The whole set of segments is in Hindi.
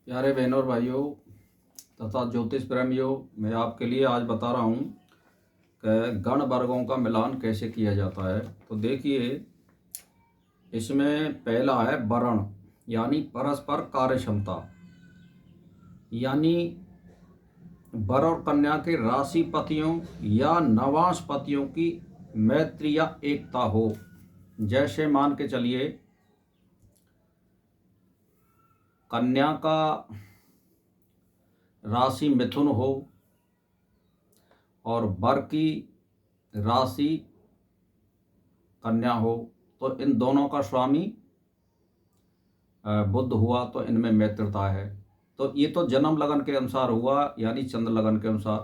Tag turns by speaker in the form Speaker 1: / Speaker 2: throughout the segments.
Speaker 1: प्यारे बहनों और भाइयों तथा ज्योतिष प्रेमियों, मैं आपके लिए आज बता रहा हूँ कि गण वर्गों का मिलान कैसे किया जाता है। तो देखिए, इसमें पहला है वर्ण, यानी परस्पर कार्य क्षमता। यानी वर और कन्या के राशि पतियों या नवांश पतियों की मैत्री या एकता हो। जैसे मान के चलिए, कन्या का राशि मिथुन हो और वर की राशि कन्या हो, तो इन दोनों का स्वामी बुध हुआ, तो इनमें मित्रता है। तो ये तो जन्म लगन के अनुसार हुआ, यानी चंद्र लगन के अनुसार।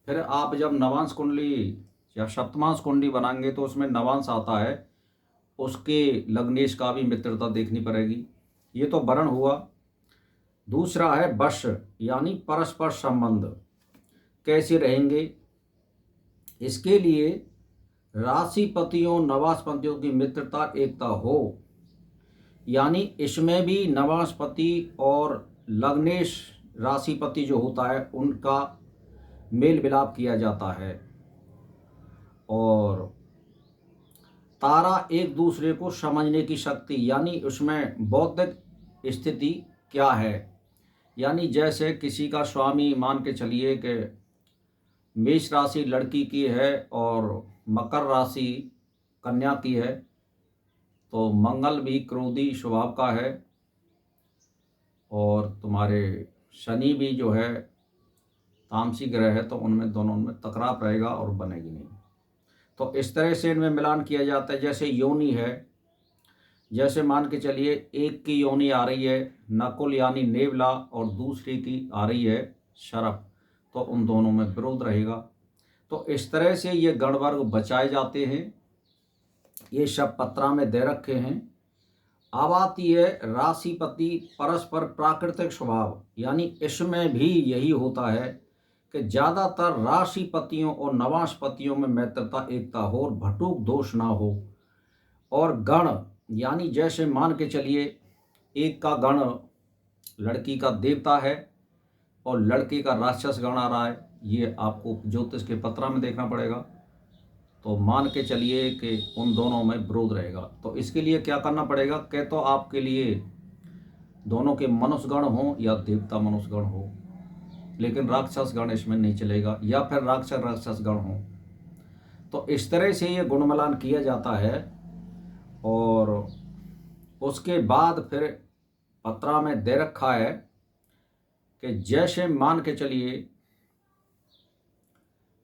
Speaker 1: फिर आप जब नवांश कुंडली या सप्तमांश कुंडली बनाएंगे तो उसमें नवांश आता है, उसके लग्नेश का भी मित्रता देखनी पड़ेगी। ये तो वर्ण हुआ। दूसरा है वश, यानी परस्पर संबंध कैसे रहेंगे। इसके लिए राशिपतियों नवांशपतियों की मित्रता एकता हो, यानी इसमें भी नवांशपति और लग्नेश राशिपति जो होता है उनका मेल मिलाप किया जाता है, और तारा एक दूसरे को समझने की शक्ति, यानी उसमें बौद्धिक स्थिति क्या है। यानी जैसे किसी का स्वामी मान के चलिए कि मेष राशि लड़की की है और मकर राशि कन्या की है, तो मंगल भी क्रोधी स्वभाव का है और तुम्हारे शनि भी जो है तामसी ग्रह है, तो उनमें दोनों में तकरार रहेगा और बनेगी नहीं। तो इस तरह से इनमें मिलान किया जाता है। जैसे योनि है, जैसे मान के चलिए एक की योनि आ रही है नकुल यानी नेवला और दूसरी की आ रही है शरभ, तो उन दोनों में विरोध रहेगा। तो इस तरह से ये गणवर्ग बचाए जाते हैं। ये सब पत्रा में दे रखे हैं। अब आती है राशिपति परस्पर प्राकृतिक स्वभाव, यानी इसमें भी यही होता है कि ज़्यादातर राशिपतियों और नवांशपतियों में मित्रता एकता हो और भटूक दोष ना हो। और गण, यानी जैसे मान के चलिए एक का गण लड़की का देवता है और लड़के का राक्षस गण आ रहा है, ये आपको ज्योतिष के पत्रा में देखना पड़ेगा। तो मान के चलिए कि उन दोनों में विरोध रहेगा, तो इसके लिए क्या करना पड़ेगा कि तो आपके लिए दोनों के मनुष्य गण हो या देवता मनुष्य गण हो, लेकिन राक्षस गण इसमें नहीं चलेगा, या फिर राक्षस गण हो। तो इस तरह से ये गुणमिलान किया जाता है। और उसके बाद फिर पत्रा में दे रखा है कि जैसे मान के चलिए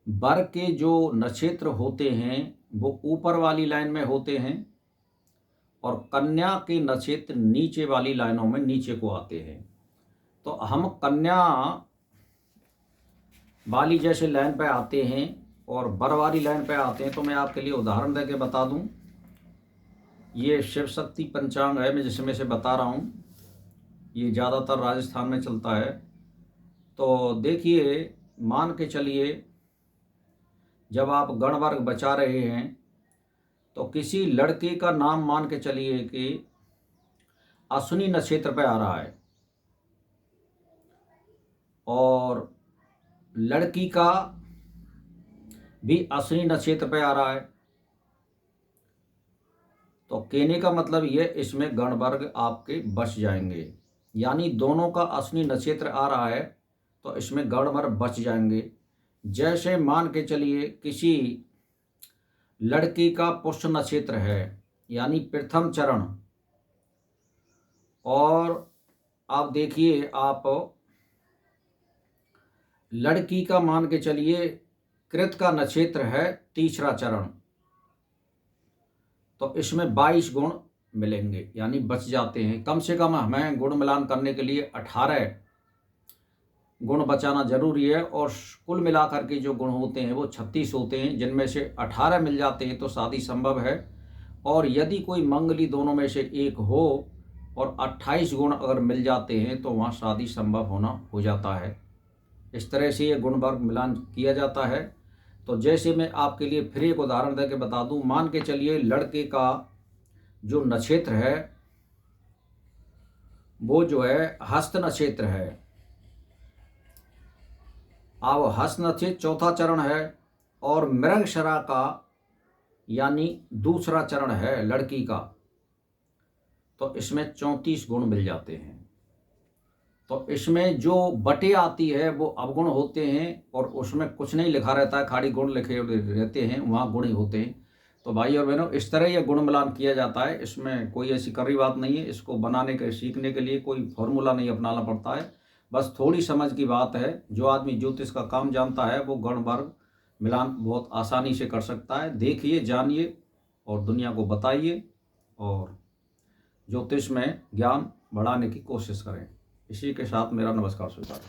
Speaker 1: वर के जो नक्षत्र होते हैं वो ऊपर वाली लाइन में होते हैं और कन्या के नक्षत्र नीचे वाली लाइनों में नीचे को आते हैं। तो हम कन्या वाली जैसे लाइन पे आते हैं और वर वाली लाइन पे आते हैं, तो मैं आपके लिए उदाहरण देके बता दूं। ये शिव शक्ति पंचांग है, मैं जिसमें से बता रहा हूँ, ये ज़्यादातर राजस्थान में चलता है। तो देखिए, मान के चलिए जब आप गणवर्ग बचा रहे हैं तो किसी लड़के का नाम मान के चलिए कि अश्विनी नक्षत्र पे आ रहा है और लड़की का भी अश्विनी नक्षत्र पे आ रहा है, तो कहने का मतलब ये इसमें गणवर्ग आपके बच जाएंगे। यानी दोनों का अश्विनी नक्षत्र आ रहा है तो इसमें गणवर्ग बच जाएंगे। जैसे मान के चलिए किसी लड़की का पुष्य नक्षत्र है यानी प्रथम चरण, और आप देखिए आप लड़की का मान के चलिए कृत का नक्षत्र है तीसरा चरण, तो इसमें 22 गुण मिलेंगे, यानी बच जाते हैं। कम से कम हमें गुण मिलान करने के लिए 18 गुण बचाना जरूरी है, और कुल मिलाकर के जो गुण होते हैं वो 36 होते हैं, जिनमें से 18 मिल जाते हैं तो शादी संभव है। और यदि कोई मंगली दोनों में से एक हो और 28 गुण अगर मिल जाते हैं तो वहाँ शादी संभव होना हो जाता है। इस तरह से ये गुण वर्ग मिलान किया जाता है। तो जैसे मैं आपके लिए फिर एक उदाहरण देके बता दूं, मान के चलिए लड़के का जो नक्षत्र है वो जो है हस्त नक्षत्र है। अब हस्त नक्षत्र चौथा चरण है और मृगशिरा का यानी दूसरा चरण है लड़की का, तो इसमें 34 गुण मिल जाते हैं। तो इसमें जो बटे आती है वो अवगुण होते हैं और उसमें कुछ नहीं लिखा रहता है, खाली गुण लिखे रहते हैं, वहाँ गुण ही होते हैं। तो भाई और बहनों, इस तरह यह गुण मिलान किया जाता है। इसमें कोई ऐसी कड़ी बात नहीं है। इसको बनाने के सीखने के लिए कोई फॉर्मूला नहीं अपनाना पड़ता है, बस थोड़ी समझ की बात है। जो आदमी ज्योतिष का काम जानता है वो गण वर्ग मिलान बहुत आसानी से कर सकता है। देखिए, जानिए और दुनिया को बताइए और ज्योतिष में ज्ञान बढ़ाने की कोशिश करें। इसी के साथ मेरा नमस्कार स्वीकार।